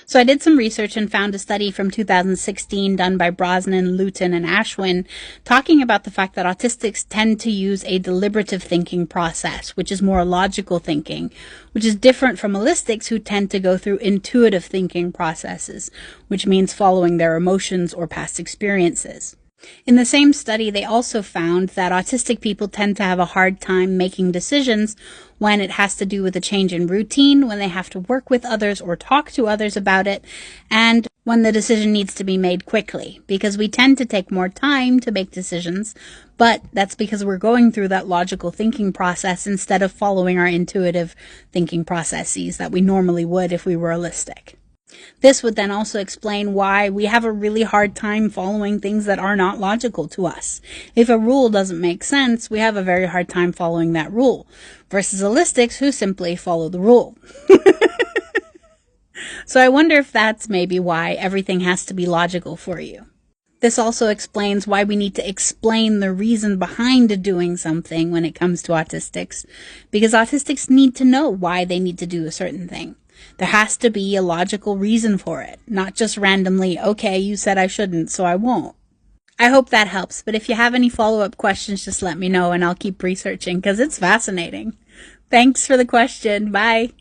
So I did some research and found a study from 2016 done by Brosnan, Luton, and Ashwin talking about the fact that autistics tend to use a deliberative thinking process, which is more logical thinking, which is different from allistics who tend to go through intuitive thinking processes, which means following their emotions or past experiences. In the same study, they also found that autistic people tend to have a hard time making decisions when it has to do with a change in routine, when they have to work with others or talk to others about it, and when the decision needs to be made quickly, because we tend to take more time to make decisions, but that's because we're going through that logical thinking process instead of following our intuitive thinking processes that we normally would if we were allistic. This would then also explain why we have a really hard time following things that are not logical to us. If a rule doesn't make sense, we have a very hard time following that rule, versus allistics who simply follow the rule. So I wonder if that's maybe why everything has to be logical for you. This also explains why we need to explain the reason behind doing something when it comes to autistics, because autistics need to know why they need to do a certain thing. There has to be a logical reason for it, not just randomly, okay, you said I shouldn't, so I won't. I hope that helps, but if you have any follow-up questions, just let me know and I'll keep researching because it's fascinating. Thanks for the question. Bye.